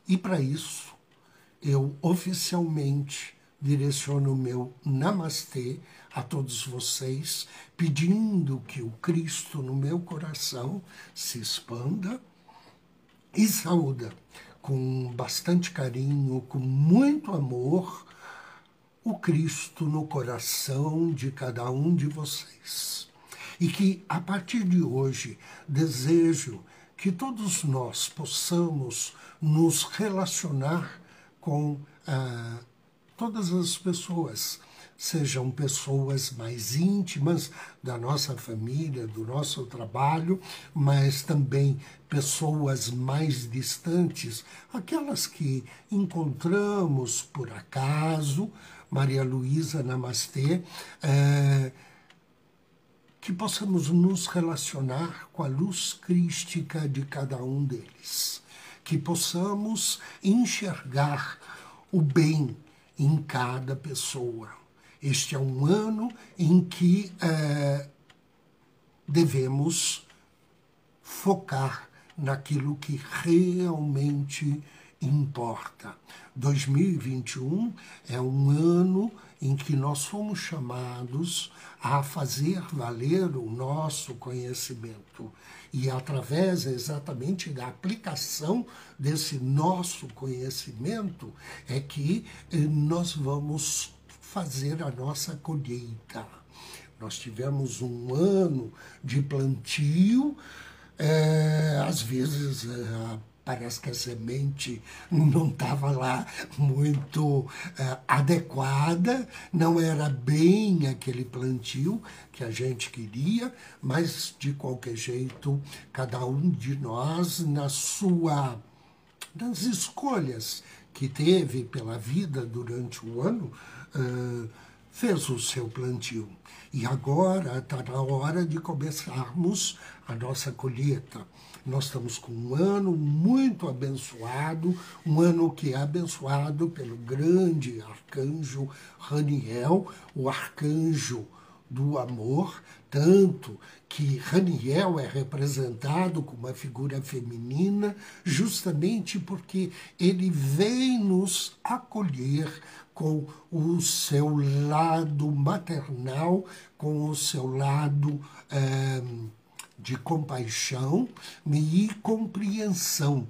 E para isso, eu oficialmente direciono o meu namastê a todos vocês, pedindo que o Cristo no meu coração se expanda e saúda com bastante carinho, com muito amor, o Cristo no coração de cada um de vocês. E que, a partir de hoje, desejo que todos nós possamos nos relacionar com todas as pessoas, sejam pessoas mais íntimas da nossa família, do nosso trabalho, mas também pessoas mais distantes, aquelas que encontramos por acaso. Maria Luísa, namastê, que possamos nos relacionar com a luz crística de cada um deles, que possamos enxergar o bem em cada pessoa. Este é um ano em que devemos focar naquilo que realmente importa. 2021 é um ano em que nós fomos chamados a fazer valer o nosso conhecimento. E através exatamente da aplicação desse nosso conhecimento é que nós vamos fazer a nossa colheita. Nós tivemos um ano de plantio, às vezes parece que a semente não estava lá muito adequada, não era bem aquele plantio que a gente queria, mas de qualquer jeito, cada um de nós, nas escolhas que teve pela vida durante o ano, fez o seu plantio. E agora está na hora de começarmos a nossa colheita. Nós estamos com um ano muito abençoado, um ano que é abençoado pelo grande arcanjo Raniel, o arcanjo do amor, tanto que Raniel é representado como uma figura feminina, justamente porque ele vem nos acolher com o seu lado maternal, com o seu lado de compaixão e compreensão.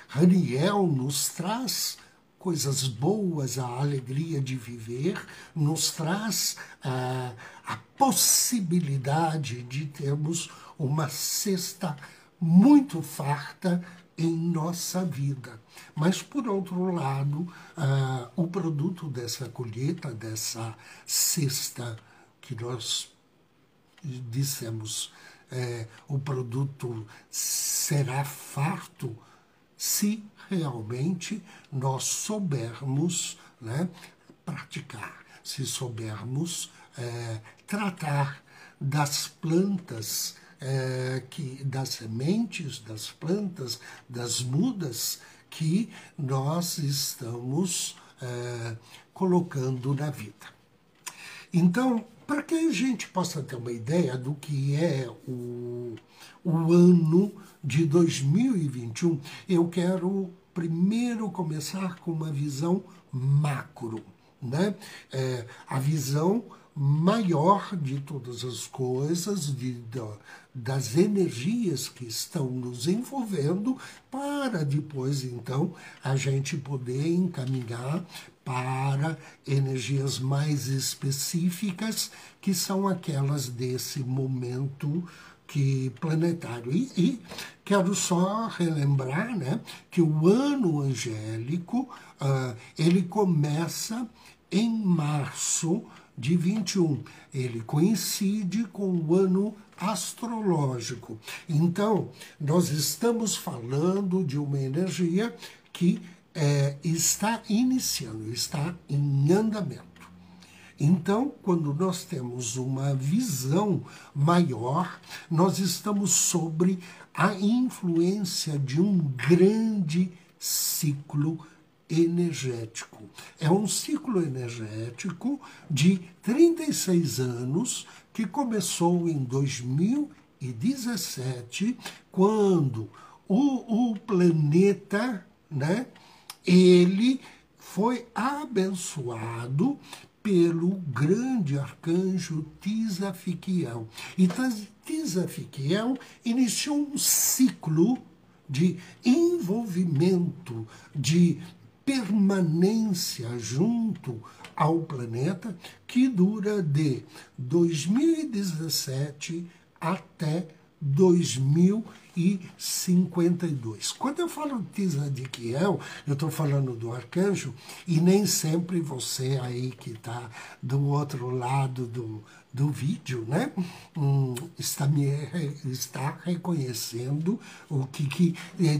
Raniel nos traz coisas boas, a alegria de viver, nos traz a possibilidade de termos uma cesta muito farta em nossa vida. Mas, por outro lado, o produto dessa colheita, dessa cesta que nós dissemos, o produto será farto se realmente nós soubermos, né, praticar, se soubermos tratar das plantas, das sementes, das plantas, das mudas que nós estamos colocando na vida. Então, para que a gente possa ter uma ideia do que é o ano de 2021, eu quero primeiro começar com uma visão macro, né? A visão maior de todas as coisas, das energias que estão nos envolvendo, para depois, então, a gente poder encaminhar para energias mais específicas, que são aquelas desse momento planetário. E quero só relembrar, né, que o ano angélico ele começa em março de 21. Ele coincide com o ano astrológico. Então, nós estamos falando de uma energia que está iniciando, está em andamento. Então, quando nós temos uma visão maior, nós estamos sobre a influência de um grande ciclo energético. É um ciclo energético de 36 anos que começou em 2017, quando o planeta né, ele foi abençoado pelo grande arcanjo Tisafiquiel. E Tisafiquiel iniciou um ciclo de envolvimento, de permanência junto ao planeta, que dura de 2017 até 2052. Quando eu falo de Tzadkiel, eu estou falando do arcanjo, e nem sempre você aí que está do outro lado do vídeo, né, está reconhecendo o que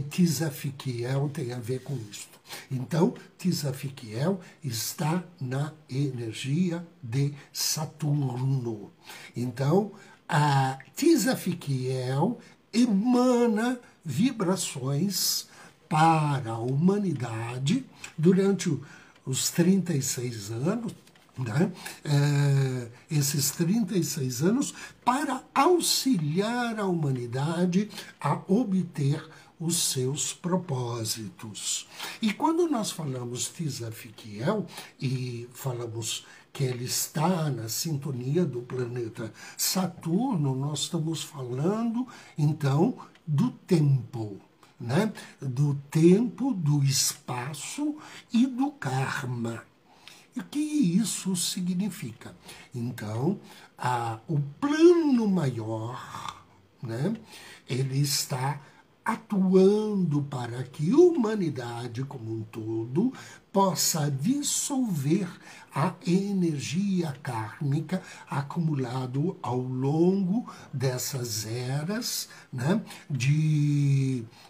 Tzadkiel tem a ver com isso. Então, Tzadkiel está na energia de Saturno. Então, a Tzadkiel emana vibrações para a humanidade durante os 36 anos, né? Esses 36 anos, para auxiliar a humanidade a obter os seus propósitos. E quando nós falamos Tzadkiel e falamos que ele está na sintonia do planeta Saturno, nós estamos falando, então, do tempo, né? Do tempo, do espaço e do karma. E o que isso significa? Então, o plano maior, né, ele está atuando para que a humanidade como um todo possa dissolver a energia kármica acumulada ao longo dessas eras, né,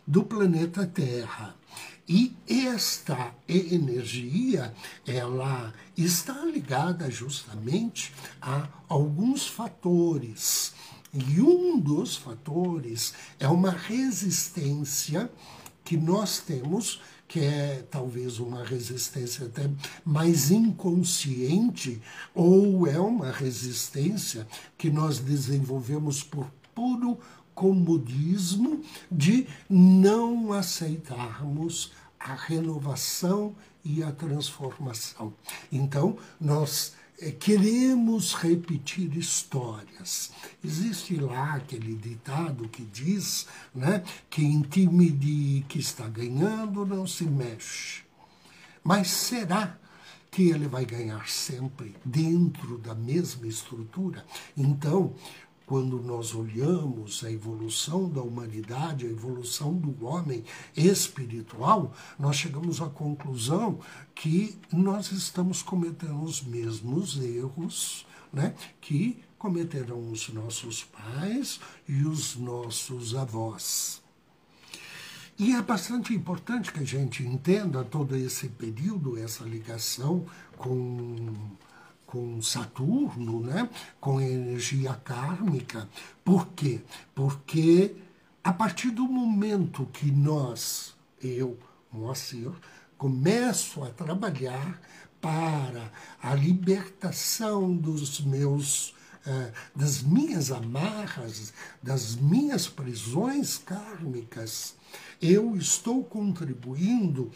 do planeta Terra. E esta energia, ela está ligada justamente a alguns fatores. E um dos fatores é uma resistência que nós temos, que é talvez uma resistência até mais inconsciente, ou é uma resistência que nós desenvolvemos por puro comodismo de não aceitarmos a renovação e a transformação. Então, nós queremos repetir histórias. Existe lá aquele ditado que diz, né, que em time que está ganhando não se mexe. Mas será que ele vai ganhar sempre dentro da mesma estrutura? Então, quando nós olhamos a evolução da humanidade, a evolução do homem espiritual, nós chegamos à conclusão que nós estamos cometendo os mesmos erros, né, que cometeram os nossos pais e os nossos avós. E é bastante importante que a gente entenda todo esse período, essa ligação com Saturno, né? Com a energia kármica. Por quê? Porque a partir do momento que eu, Moacir, começo a trabalhar para a libertação das minhas amarras, das minhas prisões kármicas, eu estou contribuindo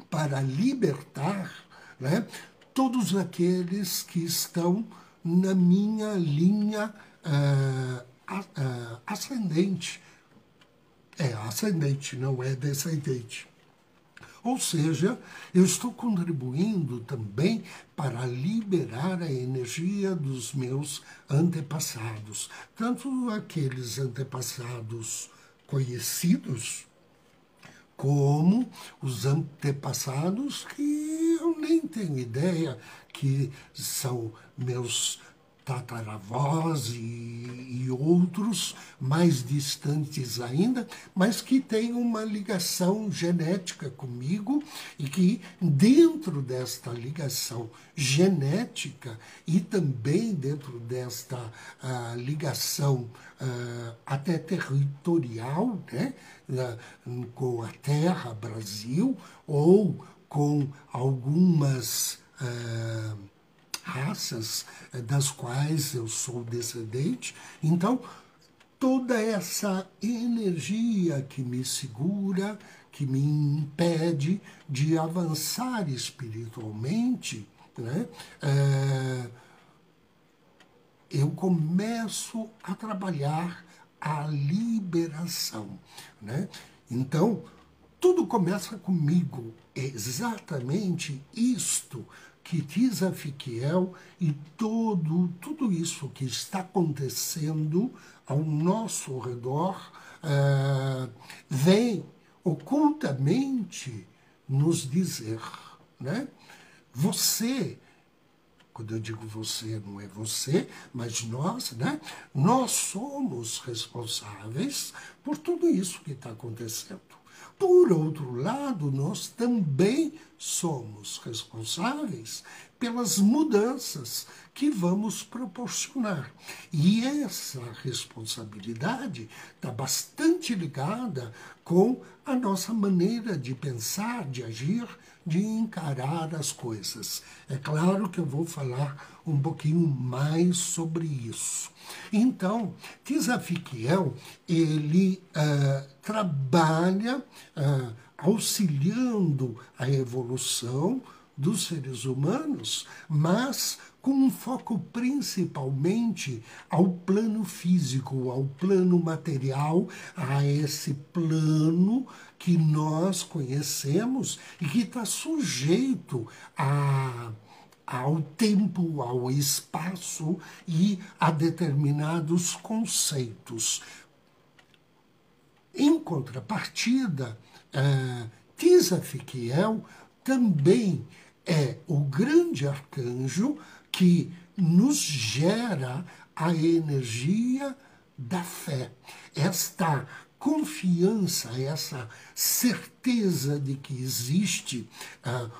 para libertar, né, todos aqueles que estão na minha linha ascendente. É ascendente, não é descendente. Ou seja, eu estou contribuindo também para liberar a energia dos meus antepassados, tanto aqueles antepassados conhecidos, como os antepassados que eu nem tenho ideia que são meus tataravós e outros mais distantes ainda, mas que têm uma ligação genética comigo e que dentro desta ligação genética e também dentro desta ligação até territorial, né, com a terra, Brasil, ou com algumas raças das quais eu sou descendente. Então, toda essa energia que me segura, que me impede de avançar espiritualmente, né? Eu começo a trabalhar a liberação, né? Então, tudo começa comigo. É exatamente isto que Tisafiquiel e tudo isso que está acontecendo ao nosso redor vem ocultamente nos dizer, né? Você, quando eu digo você, não é você, mas nós, né? Nós somos responsáveis por tudo isso que está acontecendo. Por outro lado, nós também somos responsáveis pelas mudanças que vamos proporcionar. E essa responsabilidade está bastante ligada com a nossa maneira de pensar, de agir, de encarar as coisas. É claro que eu vou falar um pouquinho mais sobre isso. Então, Tisafiquiel, ele trabalha auxiliando a evolução dos seres humanos, mas com um foco principalmente ao plano físico, ao plano material, a esse plano que nós conhecemos e que está sujeito ao tempo, ao espaço e a determinados conceitos. Em contrapartida, Tisafiquiel também é o grande arcanjo que nos gera a energia da fé. Esta confiança, essa certeza de que existe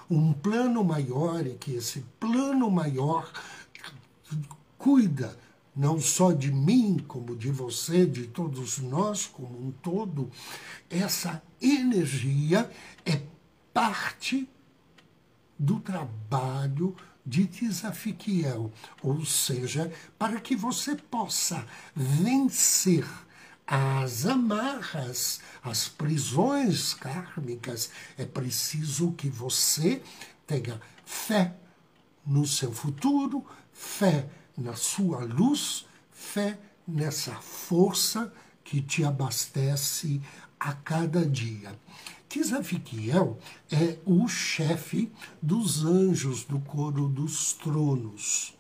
um plano maior e que esse plano maior cuida não só de mim, como de você, de todos nós como um todo. Essa energia é parte do trabalho de Tisafiquiel, ou seja, para que você possa vencer as amarras, as prisões kármicas, é preciso que você tenha fé no seu futuro, fé na sua luz, fé nessa força que te abastece a cada dia. Tisafiquiel é o chefe dos anjos do coro dos tronos.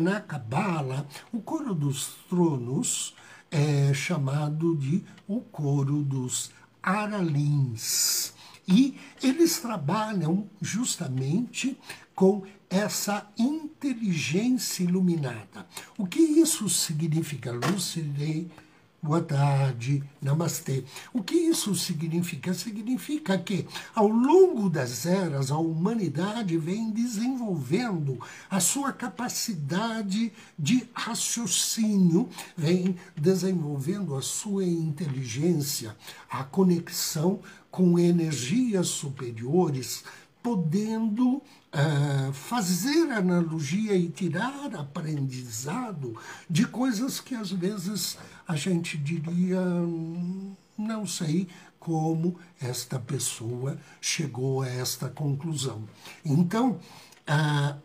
Na Cabala, o coro dos tronos é chamado de o coro dos Aralins. E eles trabalham justamente com essa inteligência iluminada. O que isso significa? Lucidei. Boa tarde, namastê. O que isso significa? Significa que, ao longo das eras, a humanidade vem desenvolvendo a sua capacidade de raciocínio, vem desenvolvendo a sua inteligência, a conexão com energias superiores, podendo fazer analogia e tirar aprendizado de coisas que às vezes a gente diria, não sei como esta pessoa chegou a esta conclusão. Então,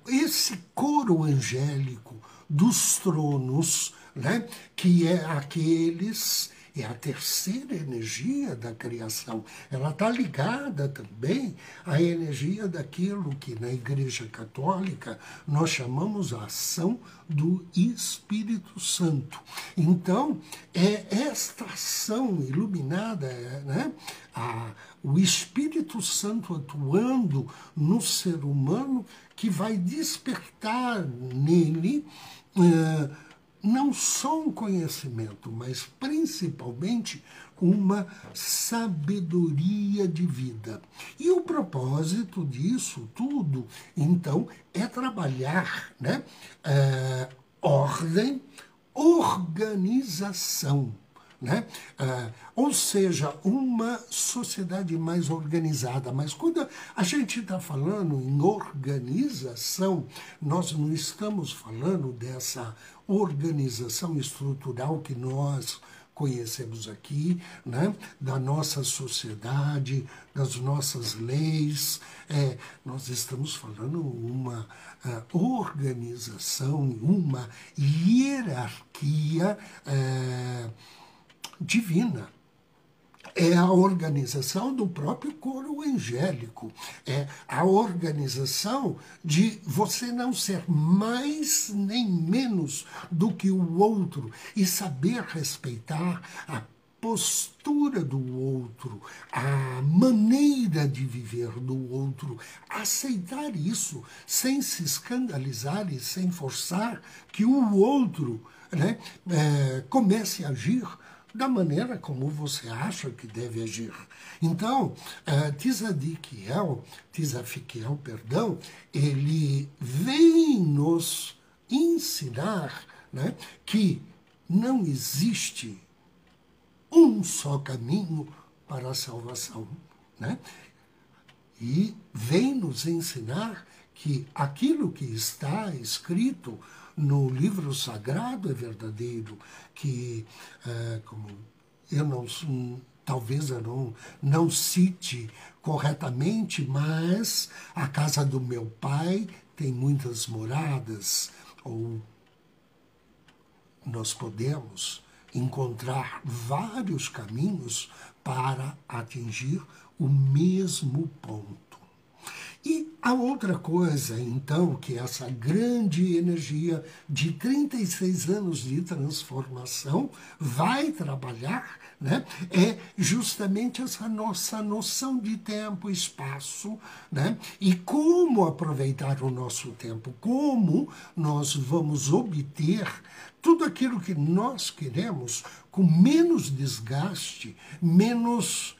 esse coro angélico dos tronos, né, que é aqueles... É a terceira energia da criação. Ela está ligada também à energia daquilo que na Igreja Católica nós chamamos a ação do Espírito Santo. Então, é esta ação iluminada, né? O Espírito Santo atuando no ser humano que vai despertar nele não só um conhecimento, mas principalmente uma sabedoria de vida. E o propósito disso tudo, então, é trabalhar, né, ordem, organização. Né? Ou seja, uma sociedade mais organizada. Mas quando a gente está falando em organização, nós não estamos falando dessa organização estrutural que nós conhecemos aqui, né? Da nossa sociedade, das nossas leis. Nós estamos falando uma organização, uma hierarquia divina. É a organização do próprio coro angélico. É a organização de você não ser mais nem menos do que o outro e saber respeitar a postura do outro, a maneira de viver do outro, aceitar isso sem se escandalizar e sem forçar que o outro, né, comece a agir da maneira como você acha que deve agir. Então, Tzadkiel, ele vem nos ensinar, né, que não existe um só caminho para a salvação, né? E vem nos ensinar que aquilo que está escrito no livro sagrado é verdadeiro, que como talvez eu não cite corretamente, mas a casa do meu pai tem muitas moradas, ou nós podemos encontrar vários caminhos para atingir o mesmo ponto. E a outra coisa, então, que essa grande energia de 36 anos de transformação vai trabalhar, né, é justamente essa nossa noção de tempo e espaço, né, e como aproveitar o nosso tempo, como nós vamos obter tudo aquilo que nós queremos com menos desgaste, menos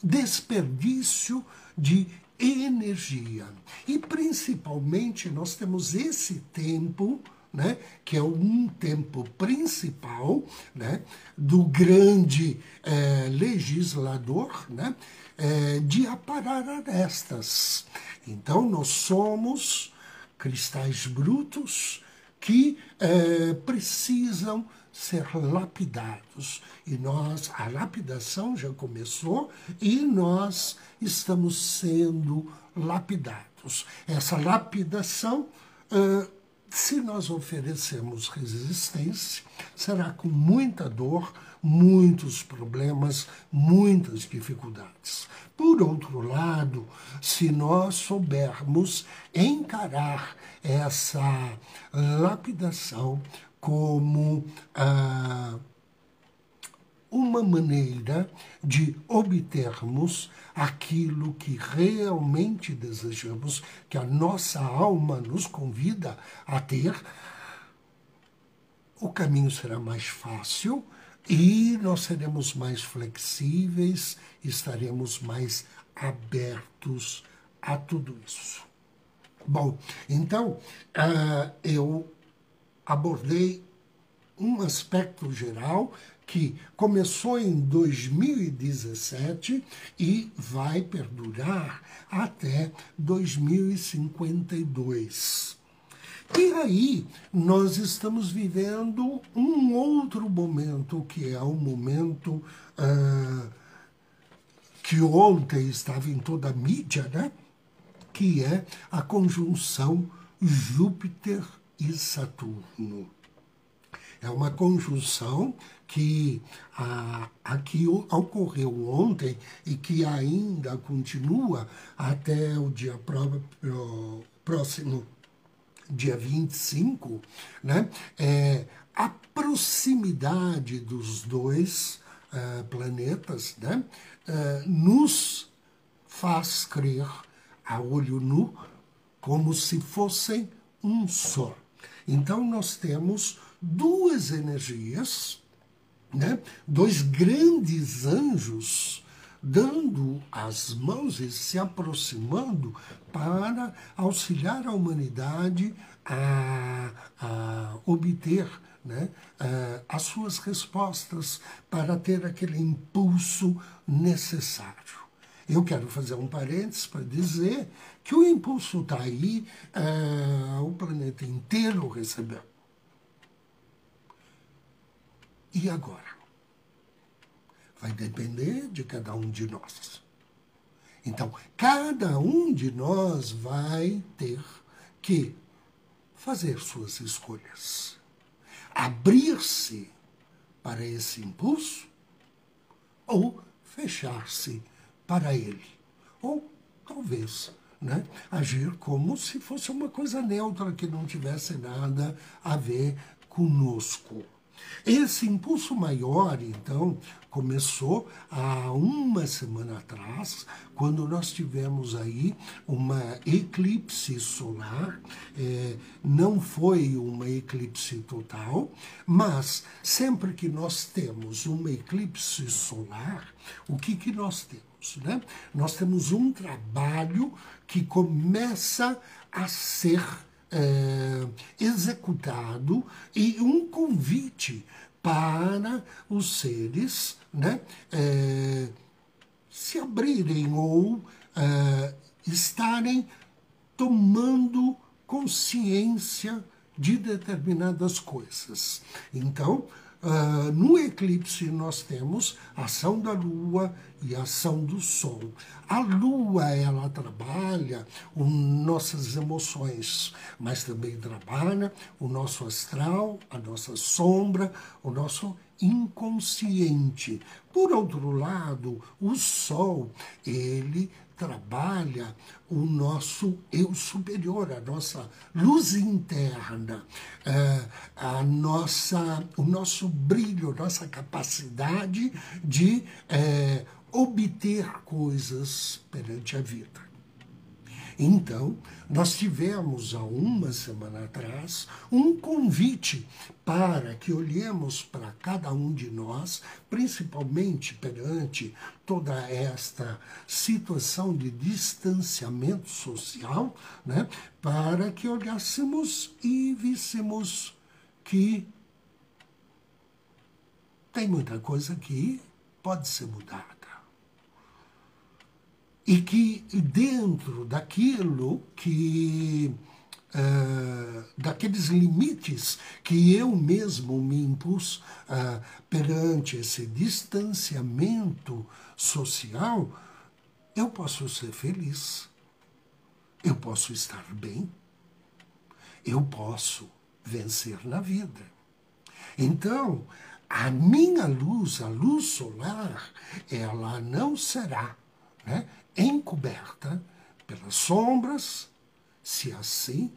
desperdício de energia. E principalmente nós temos esse tempo, né, que é um tempo principal, né, do grande legislador, né, de aparar arestas. Então nós somos cristais brutos que precisam ser lapidados. E a lapidação já começou e nós estamos sendo lapidados. Essa lapidação, se nós oferecemos resistência, será com muita dor, muitos problemas, muitas dificuldades. Por outro lado, se nós soubermos encarar essa lapidação como uma maneira de obtermos aquilo que realmente desejamos, que a nossa alma nos convida a ter, o caminho será mais fácil e nós seremos mais flexíveis, estaremos mais abertos a tudo isso. Bom, então, eu abordei um aspecto geral que começou em 2017 e vai perdurar até 2052. E aí nós estamos vivendo um outro momento, que é o momento que ontem estava em toda a mídia, né? Que é a conjunção Júpiter e Saturno. É uma conjunção que aqui ocorreu ontem e que ainda continua até o dia próximo, dia 25, né? A proximidade dos dois planetas, né? Nos faz crer a olho nu como se fossem um só. Então nós temos duas energias, né? Dois grandes anjos dando as mãos e se aproximando para auxiliar a humanidade a obter, né, as suas respostas, para ter aquele impulso necessário. Eu quero fazer um parênteses para dizer que o impulso está aí, o planeta inteiro recebeu. E agora? Vai depender de cada um de nós. Então, cada um de nós vai ter que fazer suas escolhas. Abrir-se para esse impulso ou fechar-se para ele. Ou talvez, né, agir como se fosse uma coisa neutra que não tivesse nada a ver conosco. Esse impulso maior, então, começou há uma semana atrás, quando nós tivemos aí uma eclipse solar. Não foi uma eclipse total, mas sempre que nós temos uma eclipse solar, o que nós temos? Né? Nós temos um trabalho que começa a ser executado e um convite para os seres, né, se abrirem ou estarem tomando consciência de determinadas coisas. Então, no eclipse nós temos a ação da Lua e a ação do Sol. A Lua, ela trabalha nossas emoções, mas também trabalha o nosso astral, a nossa sombra, o nosso inconsciente. Por outro lado, o Sol, ele trabalha o nosso eu superior, a nossa luz interna, o nosso brilho, nossa capacidade de obter coisas perante a vida. Então, nós tivemos há uma semana atrás um convite para que olhemos para cada um de nós, principalmente perante toda esta situação de distanciamento social, né, para que olhássemos e víssemos que tem muita coisa que pode ser mudada. E que dentro daquilo que, daqueles limites que eu mesmo me impus perante esse distanciamento social, eu posso ser feliz, eu posso estar bem, eu posso vencer na vida. Então, a minha luz, a luz solar, ela não será, né, encoberta pelas sombras, se assim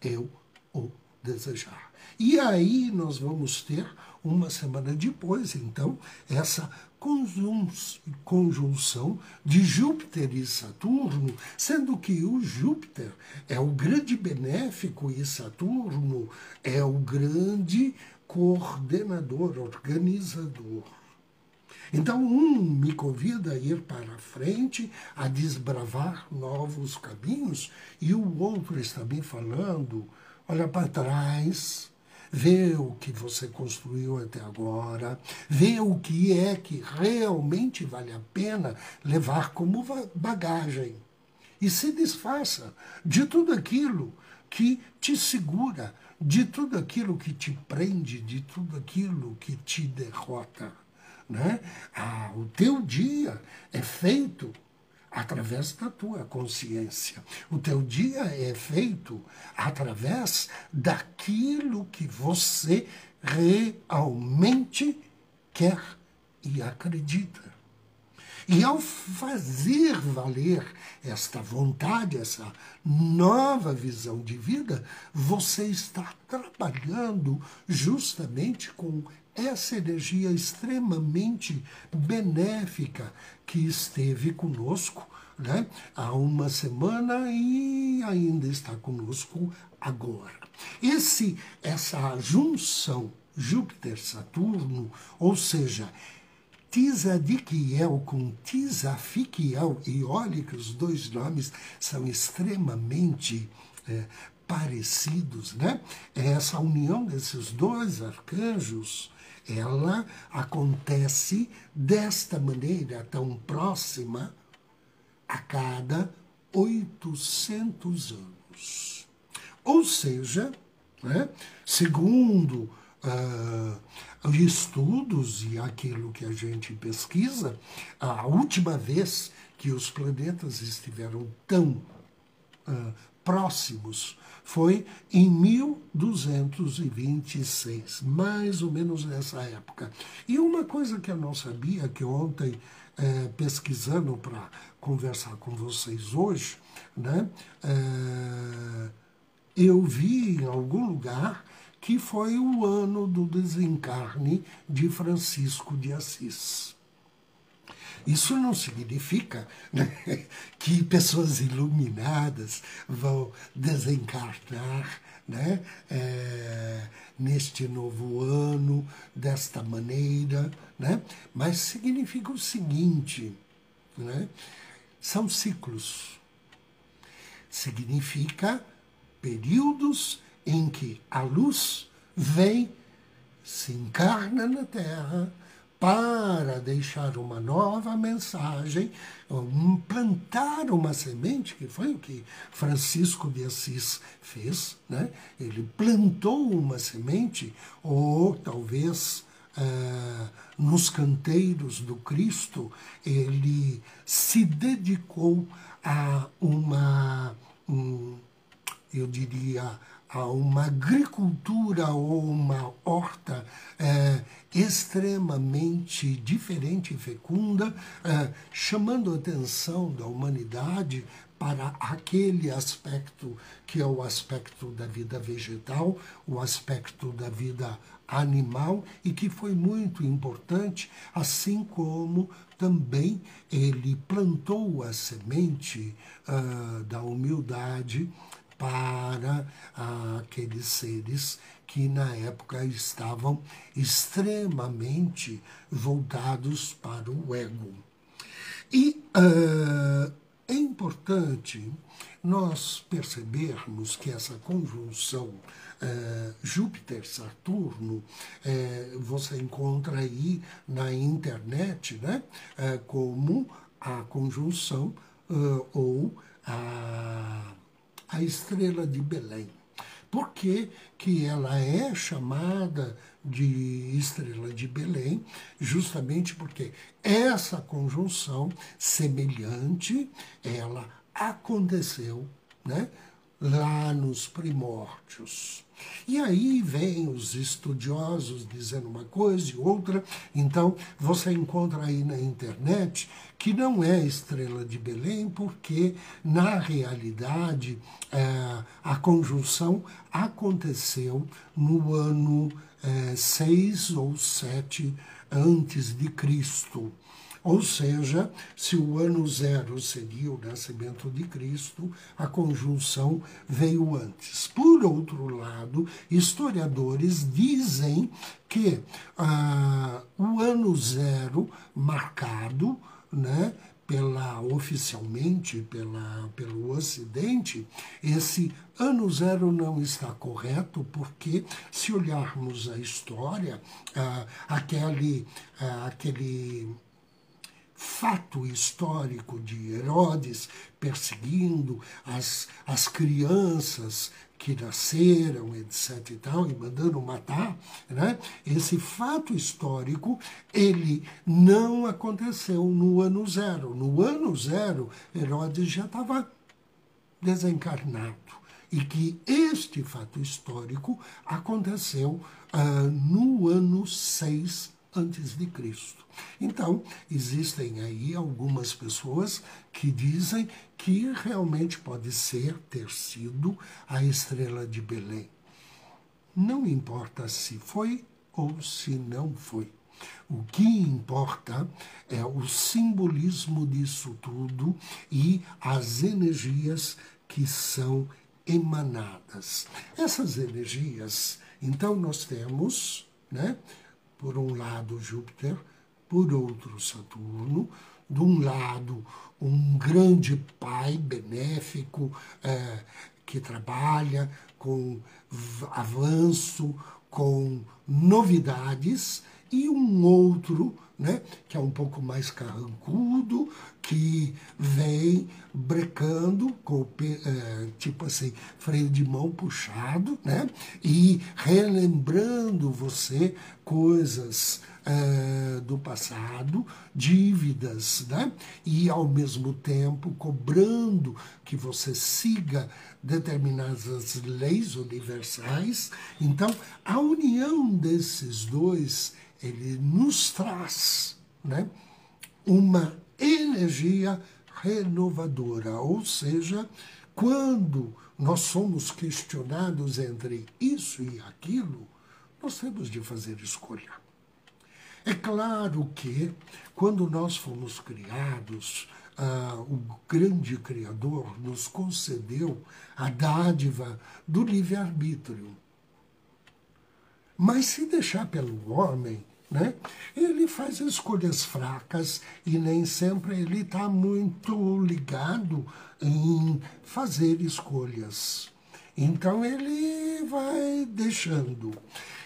eu o desejar. E aí nós vamos ter, uma semana depois, então, essa conjunção de Júpiter e Saturno, sendo que o Júpiter é o grande benéfico e Saturno é o grande coordenador, organizador. Então, um me convida a ir para a frente, a desbravar novos caminhos, e o outro está me falando, olha para trás, vê o que você construiu até agora, vê o que é que realmente vale a pena levar como bagagem. E se desfaça de tudo aquilo que te segura, de tudo aquilo que te prende, de tudo aquilo que te derrota. Né? O teu dia é feito através da tua consciência. O teu dia é feito através daquilo que você realmente quer e acredita. E ao fazer valer esta vontade, essa nova visão de vida, você está trabalhando justamente com essa energia extremamente benéfica que esteve conosco, né, há uma semana e ainda está conosco agora. Essa junção Júpiter-Saturno, ou seja, Tzadikiel com Tzafikiel, e olha que os dois nomes são extremamente parecidos, né? Essa união desses dois arcanjos, ela acontece desta maneira tão próxima a cada 800 anos. Ou seja, né, segundo estudos e aquilo que a gente pesquisa, a última vez que os planetas estiveram tão próximos foi em 1226, mais ou menos nessa época. E uma coisa que eu não sabia, que ontem, pesquisando para conversar com vocês hoje, né, eu vi em algum lugar que foi o ano do desencarne de Francisco de Assis. Isso não significa, né, que pessoas iluminadas vão desencarnar, né, neste novo ano, desta maneira, né, mas significa o seguinte, né, são ciclos. Significa períodos em que a luz vem, se encarna na Terra, para deixar uma nova mensagem, plantar uma semente, que foi o que Francisco de Assis fez, né? Ele plantou uma semente, ou talvez nos canteiros do Cristo, ele se dedicou a eu diria, a uma agricultura ou uma horta extremamente diferente e fecunda, chamando a atenção da humanidade para aquele aspecto que é o aspecto da vida vegetal, o aspecto da vida animal, e que foi muito importante, assim como também ele plantou a semente da humildade para aqueles seres que na época estavam extremamente voltados para o ego. E é importante nós percebermos que essa conjunção Júpiter-Saturno, você encontra aí na internet, né, como a conjunção ou a estrela de Belém. Por que que ela é chamada de estrela de Belém? Justamente porque essa conjunção semelhante, ela aconteceu, né, lá nos primórdios. E aí vem os estudiosos dizendo uma coisa e outra, então você encontra aí na internet que não é estrela de Belém, porque na realidade a conjunção aconteceu no ano 6 ou 7 antes de Cristo. Ou seja, se o ano 0 seria o nascimento de Cristo, a conjunção veio antes. Por outro lado, historiadores dizem que o ano 0 marcado, né, oficialmente pelo Ocidente, esse ano 0 não está correto, porque se olharmos a história, aquele fato histórico de Herodes perseguindo as crianças que nasceram, etc. e tal, e mandando matar, né? Esse fato histórico, ele não aconteceu no ano 0. No ano 0, Herodes já estava desencarnado. E que este fato histórico aconteceu no ano 6 antes de Cristo. Então, existem aí algumas pessoas que dizem que realmente pode ter sido a estrela de Belém. Não importa se foi ou se não foi. O que importa é o simbolismo disso tudo e as energias que são emanadas. Essas energias, então nós temos, né, por um lado Júpiter, por outro Saturno, de um lado um grande pai benéfico que trabalha com avanço, com novidades, e um outro, né, que é um pouco mais carrancudo, que vem brecando, com tipo assim, freio de mão puxado, né, e relembrando você coisas do passado, dívidas, né, e ao mesmo tempo cobrando que você siga determinadas leis universais. Então, a união desses dois, ele nos traz, né, uma energia renovadora, ou seja, quando nós somos questionados entre isso e aquilo, nós temos de fazer escolha. É claro que, quando nós fomos criados, o grande Criador nos concedeu a dádiva do livre-arbítrio. Mas se deixar pelo homem, né, ele faz escolhas fracas e nem sempre ele está muito ligado em fazer escolhas. Então ele vai deixando.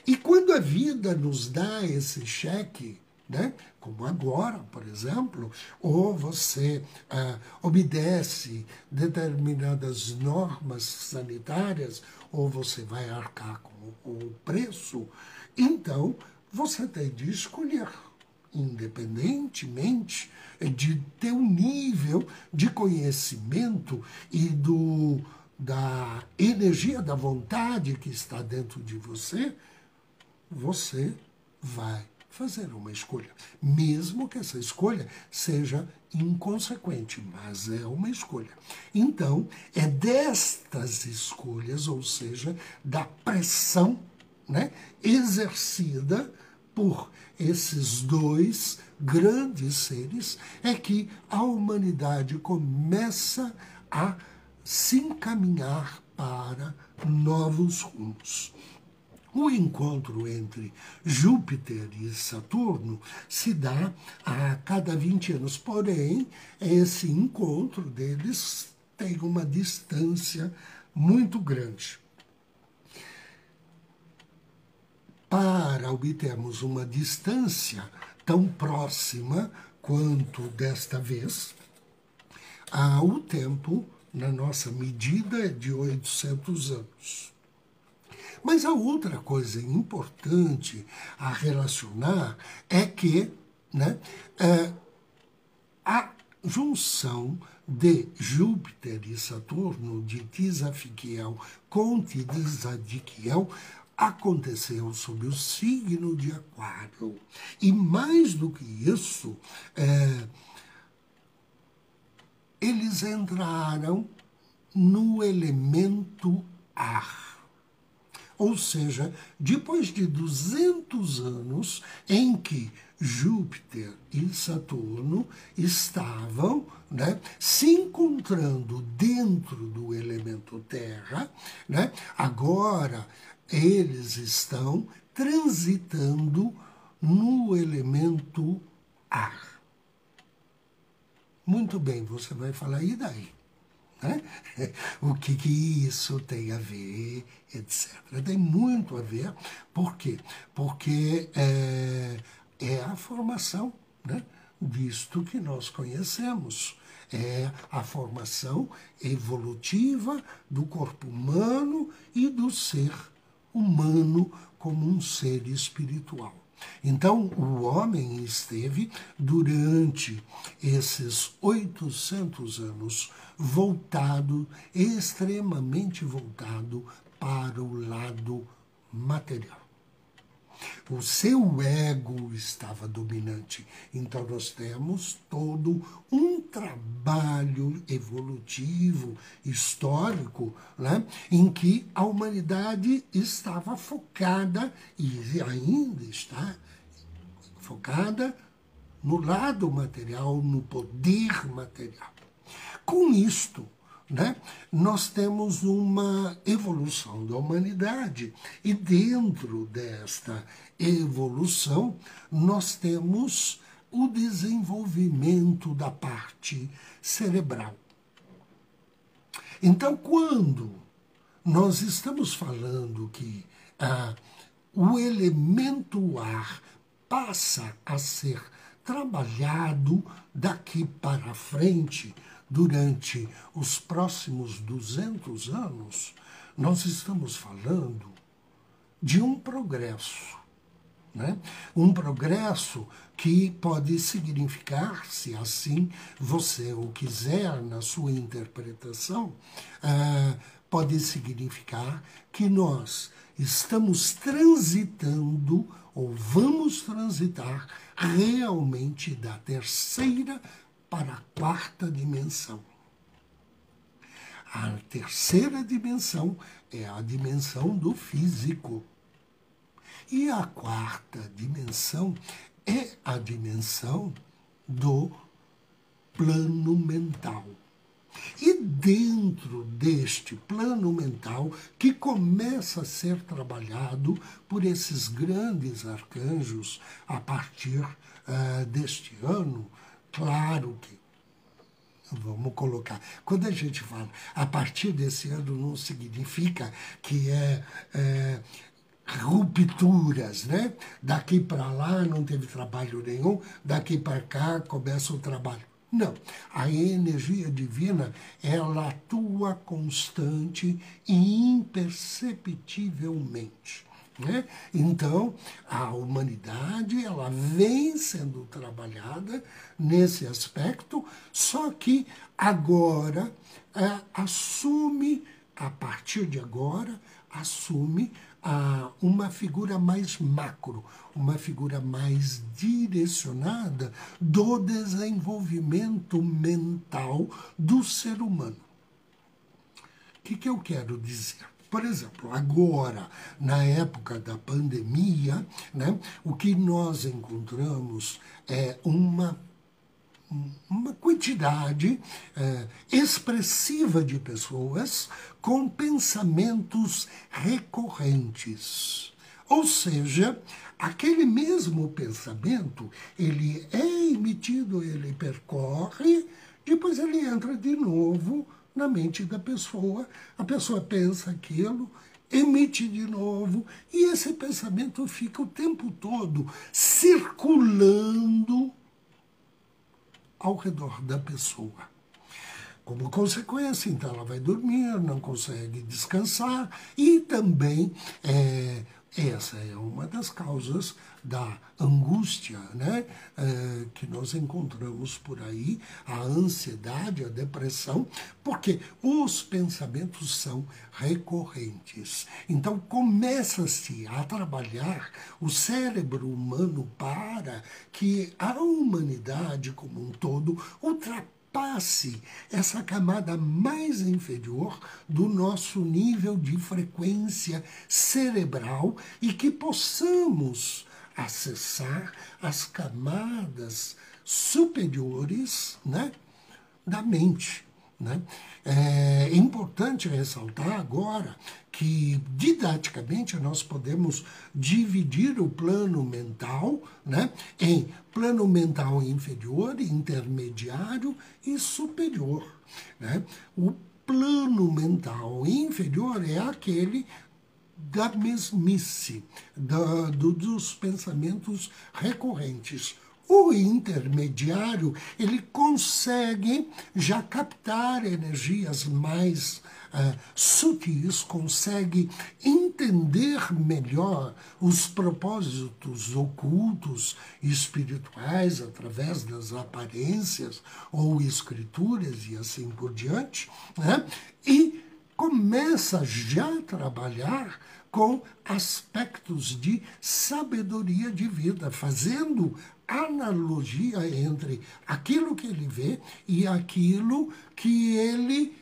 E quando a vida nos dá esse cheque, né, como agora, por exemplo, ou você obedece determinadas normas sanitárias, ou você vai arcar com o preço, então você tem de escolher, independentemente de ter um nível de conhecimento e da energia da vontade que está dentro de você, você vai fazer uma escolha, mesmo que essa escolha seja inconsequente, mas é uma escolha. Então, é destas escolhas, ou seja, da pressão, né, exercida por esses dois grandes seres, é que a humanidade começa a se encaminhar para novos rumos. O encontro entre Júpiter e Saturno se dá a cada 20 anos, porém, esse encontro deles tem uma distância muito grande. Para obtermos uma distância tão próxima quanto desta vez, o tempo, na nossa medida, é de 800 anos. Mas a outra coisa importante a relacionar é que, né, a junção de Júpiter e Saturno, de Tisafiquiel com Tisadiquiel, aconteceu sob o signo de Aquário. E mais do que isso, eles entraram no elemento ar. Ou seja, depois de 200 anos em que Júpiter e Saturno estavam, né, se encontrando dentro do elemento terra, né, agora eles estão transitando no elemento ar. Muito bem, você vai falar, e daí? Né? O que isso tem a ver, etc. Tem muito a ver. Por quê? Porque é a formação, né, disto que nós conhecemos. É a formação evolutiva do corpo humano e do ser humano como um ser espiritual. Então, o homem esteve, durante esses 800 anos, voltado, extremamente voltado para o lado material. O seu ego estava dominante. Então, nós temos todo um trabalho evolutivo, histórico, né, em que a humanidade estava focada, e ainda está focada, no lado material, no poder material. Com isto, né, nós temos uma evolução da humanidade, e dentro desta evolução nós temos o desenvolvimento da parte cerebral. Então, quando nós estamos falando que o elemento ar passa a ser trabalhado daqui para frente, durante os próximos 200 anos, nós estamos falando de um progresso, né? Um progresso que pode significar, se assim você o quiser na sua interpretação, pode significar que nós estamos transitando ou vamos transitar realmente da terceira para a quarta dimensão. A terceira dimensão é a dimensão do físico. E a quarta dimensão é a dimensão do plano mental. E dentro deste plano mental, que começa a ser trabalhado por esses grandes arcanjos a partir deste ano, claro que, vamos colocar, quando a gente fala a partir desse ano, não significa que rupturas, né? Daqui para lá não teve trabalho nenhum, daqui para cá começa o trabalho. Não, a energia divina, ela atua constante e imperceptivelmente, né? Então, a humanidade, ela vem sendo trabalhada nesse aspecto, só que agora assume, a partir de agora, assume uma figura mais macro, uma figura mais direcionada do desenvolvimento mental do ser humano. O que eu quero dizer? Por exemplo, agora, na época da pandemia, né, o que nós encontramos é uma quantidade expressiva de pessoas com pensamentos recorrentes. Ou seja, aquele mesmo pensamento, ele é emitido, ele percorre, depois ele entra de novo na mente da pessoa, a pessoa pensa aquilo, emite de novo, e esse pensamento fica o tempo todo circulando ao redor da pessoa. Como consequência, então, ela vai dormir, não consegue descansar e também essa é uma das causas da angústia, né, que nós encontramos por aí, a ansiedade, a depressão, porque os pensamentos são recorrentes. Então começa-se a trabalhar o cérebro humano para que a humanidade como um todo ultrapasse essa camada mais inferior do nosso nível de frequência cerebral e que possamos acessar as camadas superiores, né, da mente. Né? É importante ressaltar agora que, didaticamente, nós podemos dividir o plano mental, né, em plano mental inferior, intermediário e superior. Né? O plano mental inferior é aquele da mesmice, dos pensamentos recorrentes. O intermediário, ele consegue já captar energias mais sutis, consegue entender melhor os propósitos ocultos e espirituais através das aparências ou escrituras e assim por diante, né? E começa já a trabalhar com aspectos de sabedoria de vida, fazendo analogia entre aquilo que ele vê e aquilo que ele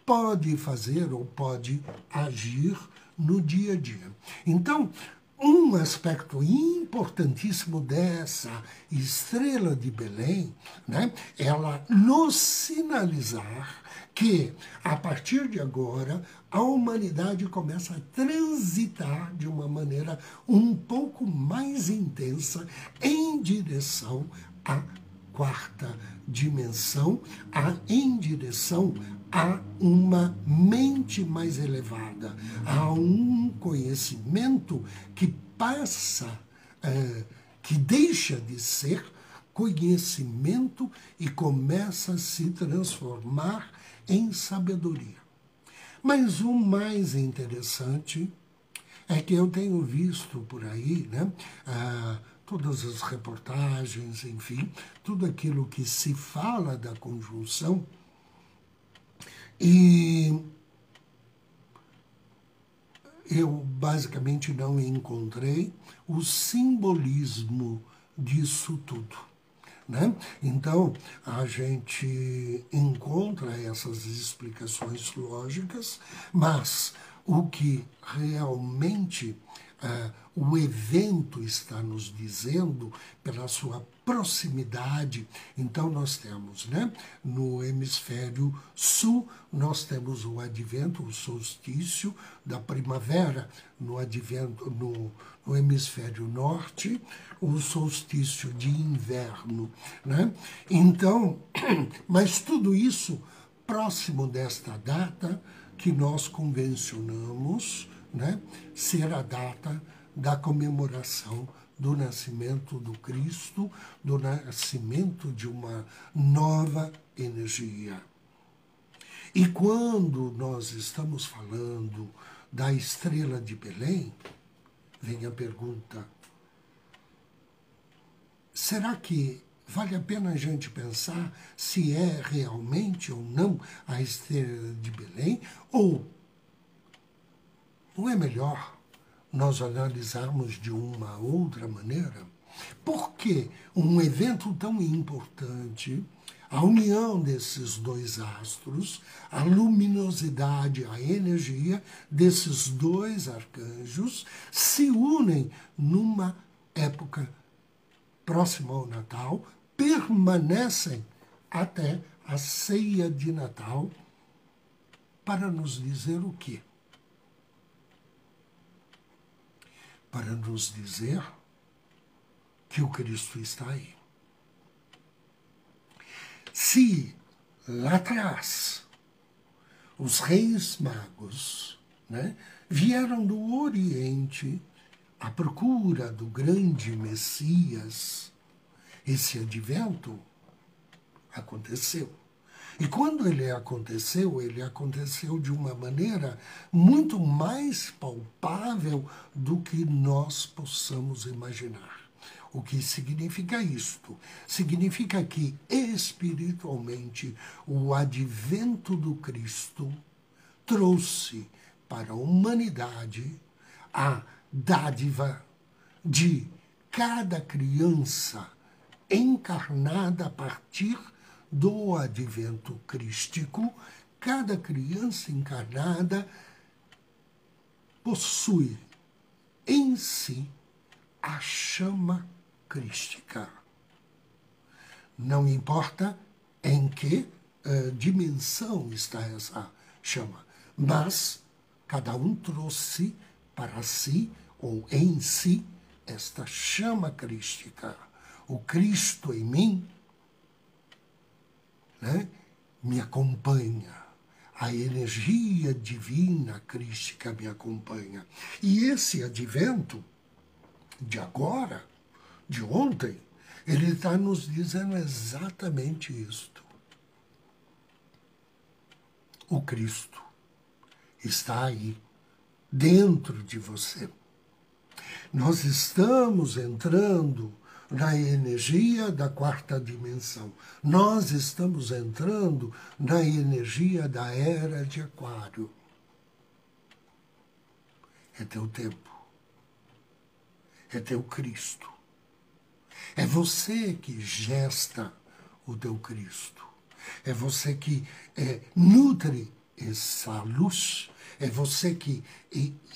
pode fazer ou pode agir no dia a dia. Então, um aspecto importantíssimo dessa estrela de Belém, né, ela nos sinalizar que, a partir de agora, a humanidade começa a transitar de uma maneira um pouco mais intensa em direção à quarta dimensão, em direção a uma mente mais elevada, a um conhecimento que passa, que deixa de ser conhecimento e começa a se transformar em sabedoria. Mas o mais interessante é que eu tenho visto por aí, né, todas as reportagens, enfim, tudo aquilo que se fala da conjunção, e eu basicamente não encontrei o simbolismo disso tudo, né? Então, a gente encontra essas explicações lógicas, mas o que realmente o evento está nos dizendo, pela sua proximidade. Então, nós temos, né, no hemisfério sul, nós temos o advento, o solstício da primavera, no advento, no hemisfério norte, o solstício de inverno, né? Então, mas tudo isso próximo desta data que nós convencionamos, né, ser a data da comemoração do nascimento do Cristo, do nascimento de uma nova energia. E quando nós estamos falando da estrela de Belém, vem a pergunta: será que vale a pena a gente pensar se é realmente ou não a estrela de Belém? Ou não é melhor nós analisarmos de uma outra maneira? Por que um evento tão importante, a união desses dois astros, a luminosidade, a energia desses dois arcanjos se unem numa época próxima ao Natal, permanecem até a ceia de Natal, para nos dizer o quê? Para nos dizer que o Cristo está aí. Se lá atrás os reis magos, né, vieram do Oriente à procura do grande Messias, esse advento aconteceu. E quando ele aconteceu de uma maneira muito mais palpável do que nós possamos imaginar. O que significa isto? Significa que, espiritualmente, o advento do Cristo trouxe para a humanidade a dádiva de cada criança encarnada a partir do advento crístico. Cada criança encarnada possui em si a chama crística. Não importa em que dimensão está essa chama, mas cada um trouxe para si ou em si esta chama crística. O Cristo em mim, né, me acompanha. A energia divina crística me acompanha. E esse advento de agora, de ontem, ele está nos dizendo exatamente isto. O Cristo está aí, dentro de você. Nós estamos entrando na energia da quarta dimensão. Nós estamos entrando na energia da era de Aquário. É teu tempo. É teu Cristo. É você que gesta o teu Cristo. É você que nutre essa luz. É você que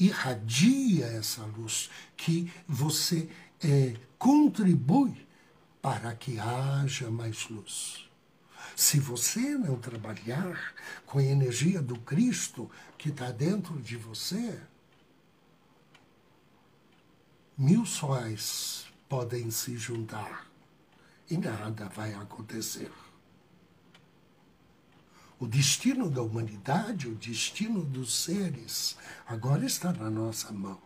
irradia essa luz, que você contribui para que haja mais luz. Se você não trabalhar com a energia do Cristo que está dentro de você, 1000 sóis podem se juntar e nada vai acontecer. O destino da humanidade, o destino dos seres, agora está na nossa mão.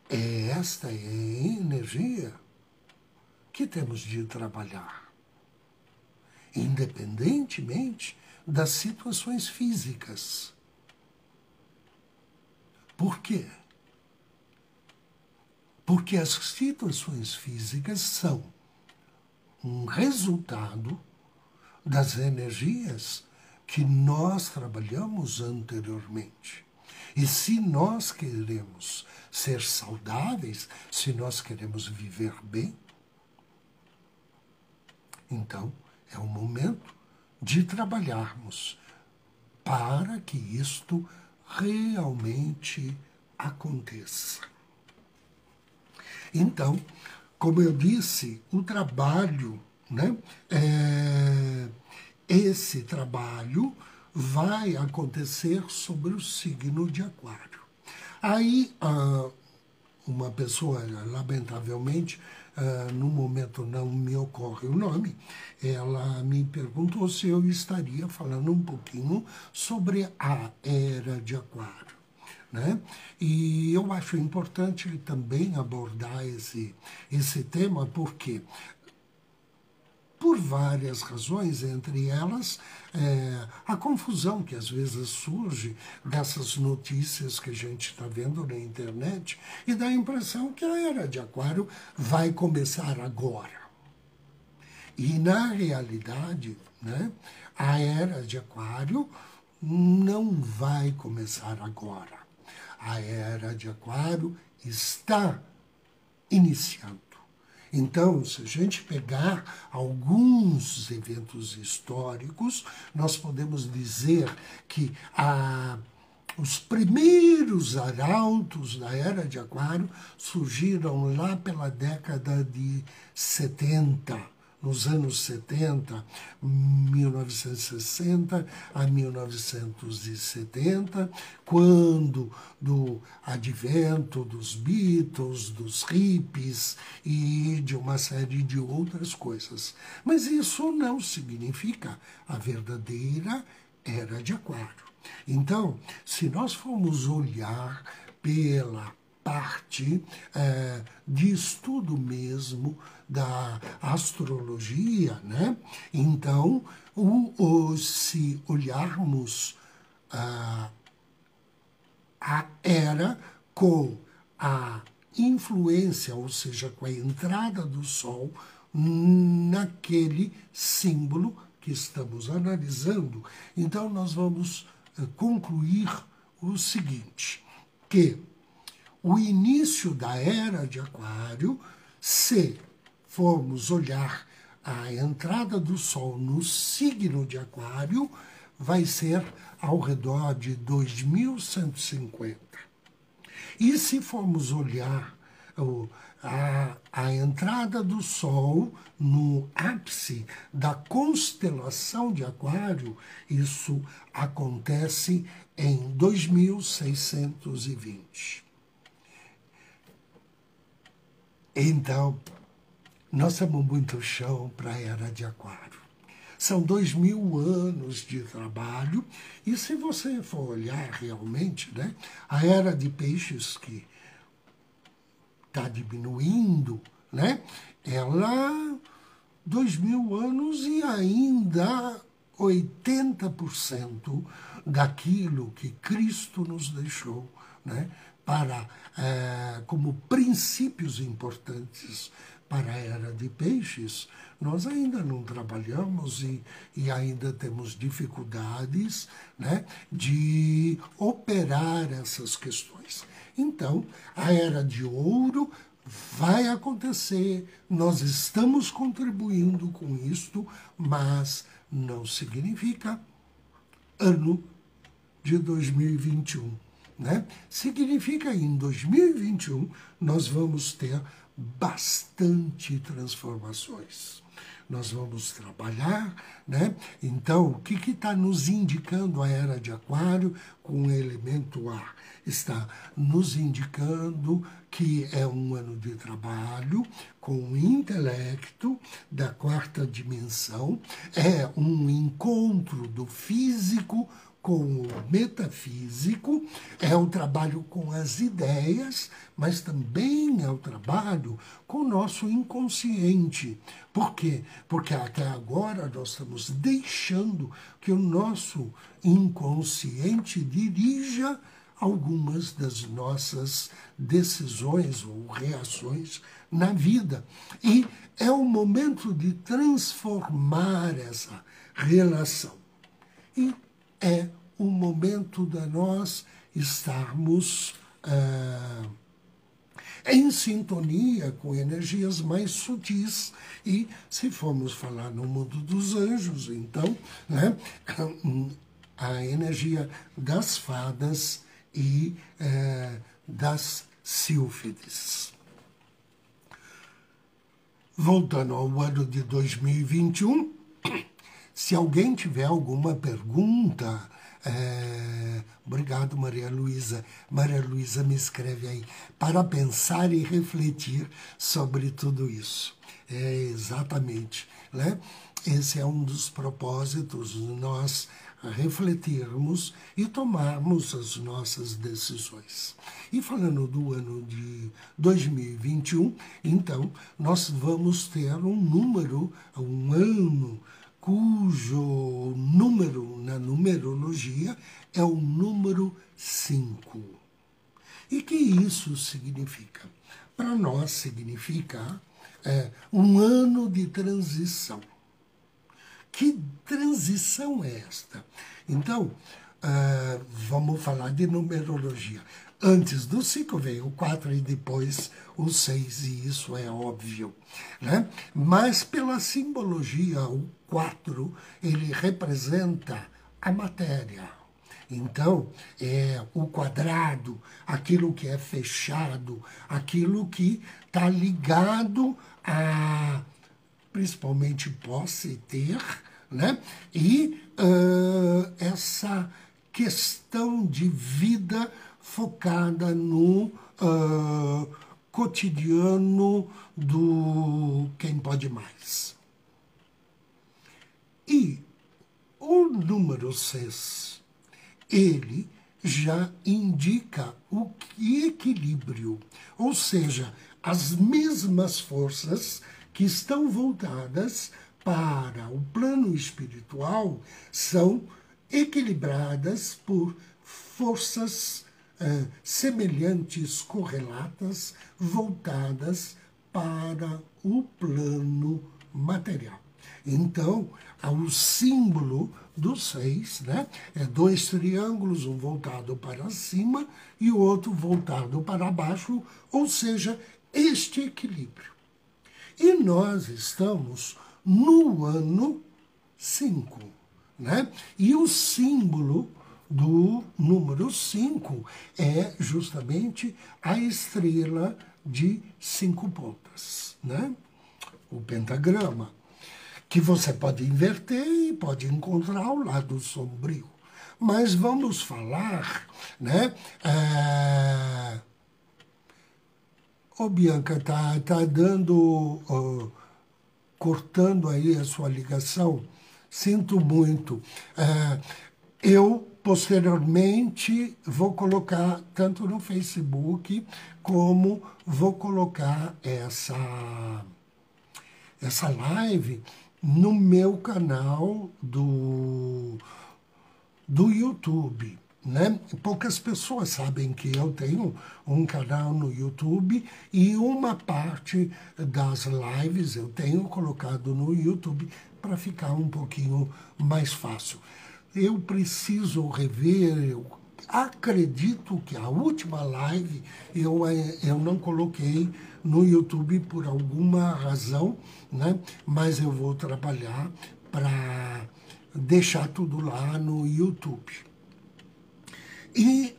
Esta é a energia que temos de trabalhar, independentemente das situações físicas. Por quê? Porque as situações físicas são um resultado das energias que nós trabalhamos anteriormente. E se nós queremos ser saudáveis, se nós queremos viver bem, então é o momento de trabalharmos para que isto realmente aconteça. Então, como eu disse, o trabalho, né, esse trabalho vai acontecer sobre o signo de Aquário. Aí, uma pessoa, lamentavelmente, no momento não me ocorre o nome, ela me perguntou se eu estaria falando um pouquinho sobre a era de Aquário. Né? E eu acho importante também abordar esse tema, porque por várias razões, entre elas a confusão que às vezes surge dessas notícias que a gente está vendo na internet e dá a impressão que a era de Aquário vai começar agora. E na realidade, né, a era de Aquário não vai começar agora. A era de Aquário está iniciando. Então, se a gente pegar alguns eventos históricos, nós podemos dizer que os primeiros arautos da Era de Aquário surgiram lá pela década de 70, nos anos 70, 1960 a 1970, quando do advento dos Beatles, dos hippies e de uma série de outras coisas. Mas isso não significa a verdadeira Era de Aquário. Então, se nós formos olhar pela parte de estudo mesmo da astrologia, né? Então, se olharmos a era com a influência, ou seja, com a entrada do Sol naquele símbolo que estamos analisando, então nós vamos concluir o seguinte, que o início da Era de Aquário, se formos olhar a entrada do Sol no signo de Aquário, vai ser ao redor de 2150. E se formos olhar a entrada do Sol no ápice da constelação de Aquário, isso acontece em 2620. Então, nós temos muito chão para a Era de Aquário. São 2000 anos de trabalho, e se você for olhar realmente, né, a Era de Peixes, que está diminuindo, né, ela, 2000 anos e ainda 80% daquilo que Cristo nos deixou, né, como princípios importantes para a Era de Peixes, nós ainda não trabalhamos e ainda temos dificuldades, né, de operar essas questões. Então, a Era de Ouro vai acontecer, nós estamos contribuindo com isto, mas não significa ano de 2021. Né? Significa que em 2021 nós vamos ter bastante transformações. Nós vamos trabalhar, né? Então, o que está nos indicando a Era de Aquário com o elemento ar? Está nos indicando que é um ano de trabalho com o intelecto da quarta dimensão, é um encontro do físico com o metafísico, é o trabalho com as ideias, mas também é o trabalho com o nosso inconsciente. Por quê? Porque até agora nós estamos deixando que o nosso inconsciente dirija algumas das nossas decisões ou reações na vida. E é o momento de transformar essa relação. E é o momento de nós estarmos em sintonia com energias mais sutis. E se formos falar no mundo dos anjos, então, né, a energia das fadas e das sílfides. Voltando ao ano de 2021, se alguém tiver alguma pergunta, obrigado, Maria Luísa. Maria Luísa me escreve aí, para pensar e refletir sobre tudo isso. Exatamente, né? Esse é um dos propósitos, nós refletirmos e tomarmos as nossas decisões. E falando do ano de 2021, então, nós vamos ter um ano, cujo número na numerologia é o número 5. E que isso significa? Para nós significa um ano de transição. Que transição é esta? Então, vamos falar de numerologia. Antes do 5 veio o 4 e depois o 6, e isso é óbvio, né? Mas pela simbologia, o 4, ele representa a matéria. Então, é o quadrado, aquilo que é fechado, aquilo que está ligado a, principalmente, posse, ter, né? E essa questão de vida focada no cotidiano do quem pode mais. E o número 6, ele já indica o equilíbrio, ou seja, as mesmas forças que estão voltadas para o plano espiritual são equilibradas por forças semelhantes, correlatas, voltadas para o plano material. Então, o símbolo do 6, né, é 2 triângulos, um voltado para cima e o outro voltado para baixo, ou seja, este equilíbrio. E nós estamos no ano 5, né? E o símbolo do número 5 é justamente a estrela de 5 pontas, né? O pentagrama, que você pode inverter e pode encontrar o lado sombrio. Mas vamos falar, né? Bianca, tá dando, cortando aí a sua ligação. Sinto muito. Eu, posteriormente, vou colocar, tanto no Facebook, como vou colocar essa live no meu canal do YouTube, né? Poucas pessoas sabem que eu tenho um canal no YouTube e uma parte das lives eu tenho colocado no YouTube para ficar um pouquinho mais fácil. Eu preciso rever, eu acredito que a última live eu não coloquei no YouTube por alguma razão, né? Mas eu vou trabalhar para deixar tudo lá no YouTube. E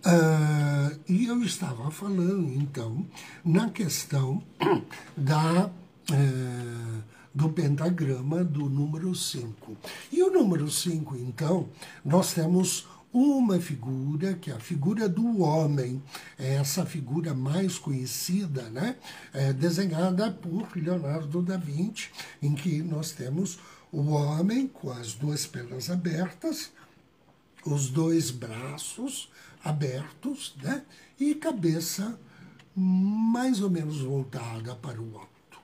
eu estava falando, então, na questão do pentagrama do número 5. E o número 5, então, nós temos uma figura, que é a figura do homem, é essa figura mais conhecida, né? Desenhada por Leonardo da Vinci, em que nós temos o homem com as duas pernas abertas, os dois braços abertos, né? E cabeça mais ou menos voltada para o alto.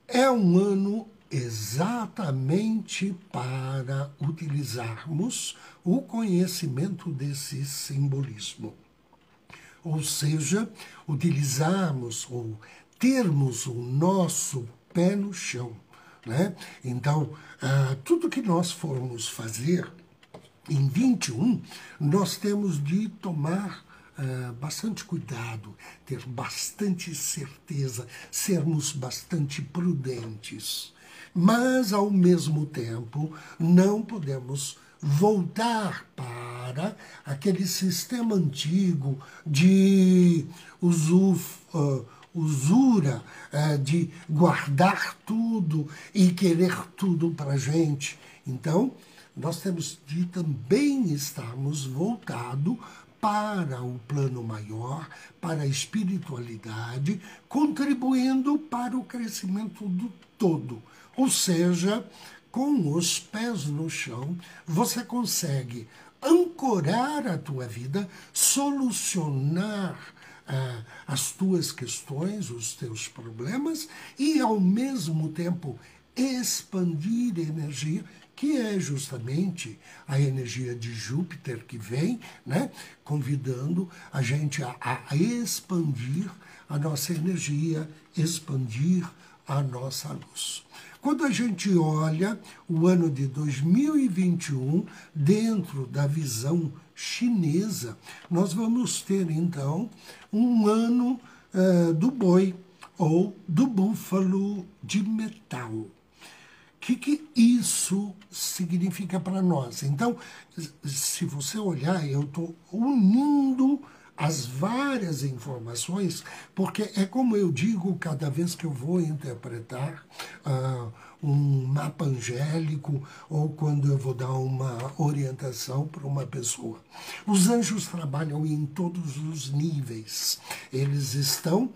É um ano exatamente para utilizarmos o conhecimento desse simbolismo. Ou seja, utilizarmos ou termos o nosso pé no chão, né? Então, tudo que nós formos fazer em 21, nós temos de tomar bastante cuidado, ter bastante certeza, sermos bastante prudentes. Mas, ao mesmo tempo, não podemos voltar para aquele sistema antigo de usura, de guardar tudo e querer tudo para a gente. Então, nós temos de também estarmos voltados para o plano maior, para a espiritualidade, contribuindo para o crescimento do todo. Ou seja, com os pés no chão, você consegue ancorar a tua vida, solucionar as tuas questões, os teus problemas e, ao mesmo tempo, expandir energia, que é justamente a energia de Júpiter que vem, né, convidando a gente a expandir a nossa energia, expandir a nossa luz. Quando a gente olha o ano de 2021 dentro da visão chinesa, nós vamos ter, então, um ano do boi ou do búfalo de metal. O que isso significa para nós? Então, se você olhar, eu estou unindo as várias informações, porque é como eu digo cada vez que eu vou interpretar um mapa angélico ou quando eu vou dar uma orientação para uma pessoa. Os anjos trabalham em todos os níveis. Eles estão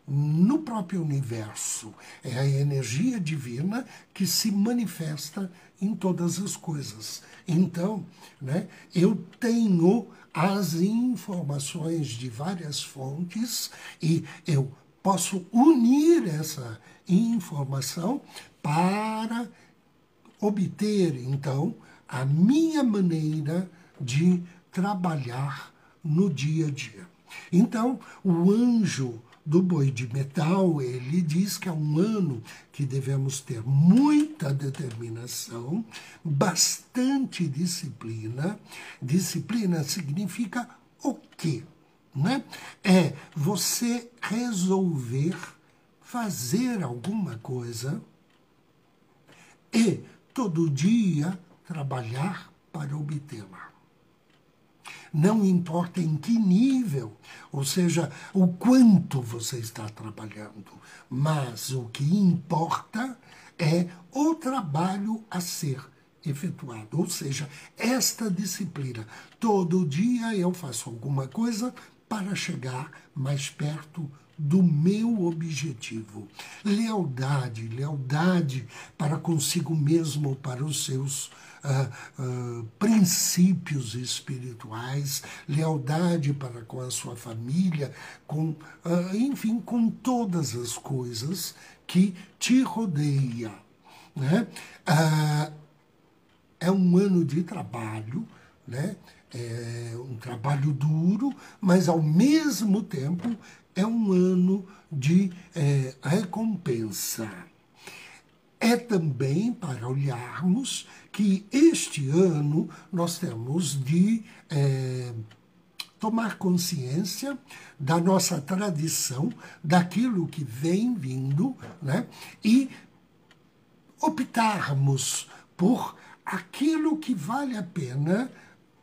no próprio universo. É a energia divina que se manifesta em todas as coisas. Então, né, eu tenho as informações de várias fontes e eu posso unir essa informação para obter, então, a minha maneira de trabalhar no dia a dia. Então, o anjo do boi de metal, ele diz que é um ano que devemos ter muita determinação, bastante disciplina. Disciplina significa o quê? Né? É você resolver fazer alguma coisa e todo dia trabalhar para obtê-la. Não importa em que nível, ou seja, o quanto você está trabalhando, mas o que importa é o trabalho a ser efetuado, ou seja, esta disciplina. Todo dia eu faço alguma coisa para chegar mais perto do meu objetivo. Lealdade, lealdade para consigo mesmo, para os seus princípios espirituais, lealdade para com a sua família, com, enfim, com todas as coisas que te rodeiam. Né? É um ano de trabalho, né? É um trabalho duro, mas ao mesmo tempo é um ano de recompensa. É também para olharmos que este ano nós temos de tomar consciência da nossa tradição, daquilo que vem vindo, né? E optarmos por aquilo que vale a pena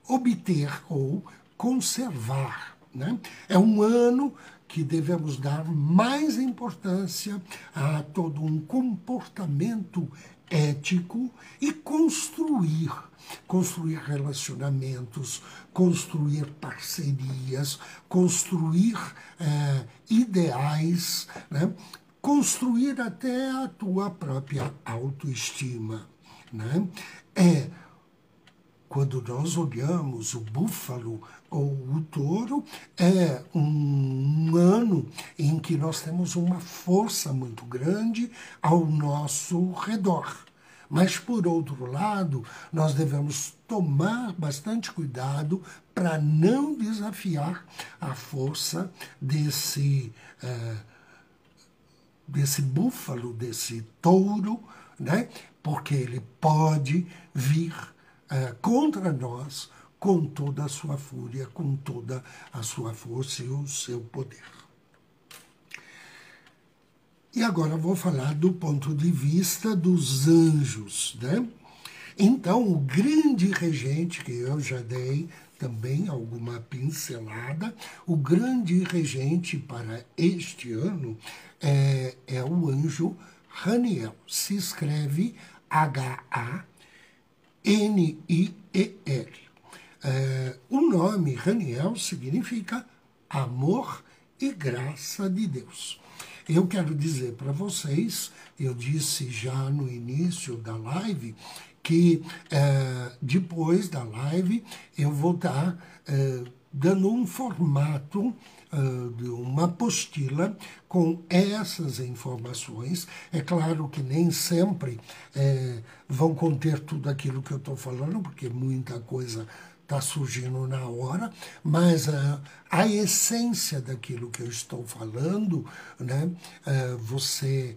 obter ou conservar. Né? É um ano que devemos dar mais importância a todo um comportamento ético e construir relacionamentos, construir parcerias, construir ideais, né? Construir até a tua própria autoestima. né? Quando nós olhamos o búfalo ou o touro, é um ano em que nós temos uma força muito grande ao nosso redor. Mas, por outro lado, nós devemos tomar bastante cuidado para não desafiar a força desse búfalo, desse touro, né? Porque ele pode vir contra nós com toda a sua fúria, com toda a sua força e o seu poder. E agora vou falar do ponto de vista dos anjos, né? Então, o grande regente, que eu já dei também alguma pincelada, o grande regente para este ano é o anjo Haniel. Se escreve H-A-N-I-E-L. O nome Haniel significa amor e graça de Deus. Eu quero dizer para vocês, eu disse já no início da live, que depois da live eu vou estar dando um formato de uma apostila com essas informações. É claro que nem sempre vão conter tudo aquilo que eu estou falando, porque muita coisa está surgindo na hora, mas a essência daquilo que eu estou falando, né, você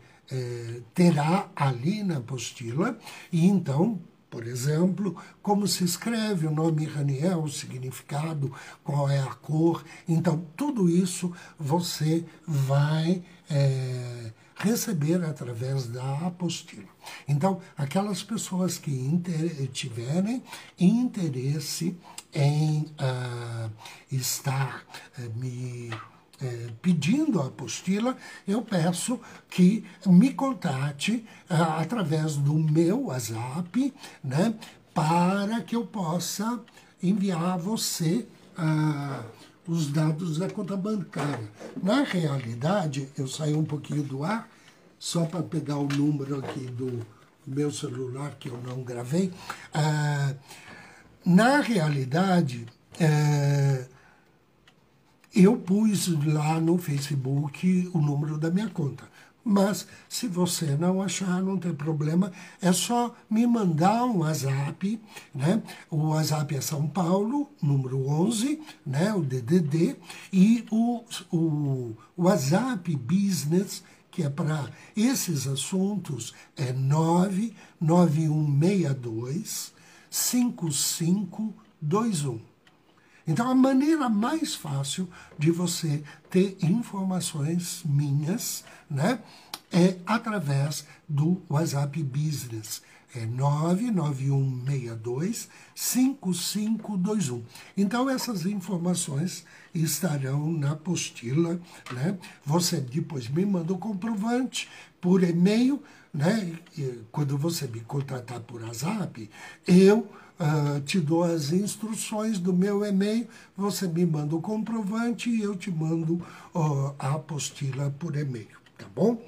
terá ali na apostila, e então, por exemplo, como se escreve o nome Haniel, o significado, qual é a cor. Então, tudo isso você vai receber através da apostila. Então, aquelas pessoas que tiverem interesse em estar me pedindo a apostila, eu peço que me contate através do meu WhatsApp, né, para que eu possa enviar a você os dados da conta bancária. Na realidade, eu saí um pouquinho do ar, só para pegar o número aqui do meu celular, que eu não gravei. Na realidade, eu pus lá no Facebook o número da minha conta. Mas, se você não achar, não tem problema, é só me mandar um WhatsApp, né? O WhatsApp é São Paulo, número 11, né? O DDD, e o WhatsApp Business, que é para esses assuntos, é 99162 5521. Então, a maneira mais fácil de você ter informações minhas, né, é através do WhatsApp Business. É 99162 5521. Então, essas informações estarão na apostila, né? Você depois me manda o comprovante por e-mail, né? Quando você me contratar por WhatsApp, eu te dou as instruções do meu e-mail, você me manda o comprovante e eu te mando a apostila por e-mail, tá bom?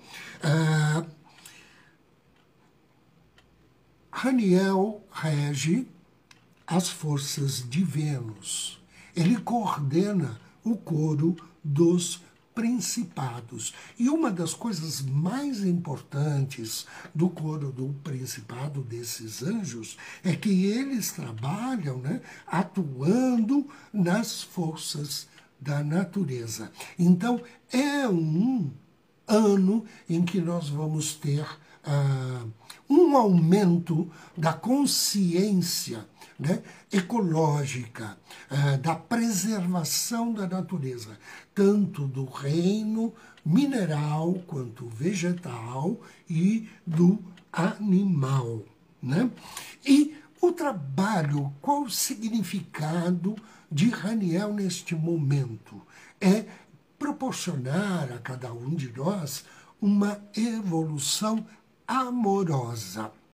Haniel rege as forças de Vênus. Ele coordena o coro dos principados. E uma das coisas mais importantes do coro do principado desses anjos é que eles trabalham, né, atuando nas forças da natureza. Então, é um ano em que nós vamos ter um aumento da consciência, né, ecológica, da preservação da natureza, tanto do reino mineral quanto vegetal e do animal, né? E o trabalho, qual o significado de Haniel neste momento? É proporcionar a cada um de nós uma evolução amorosa.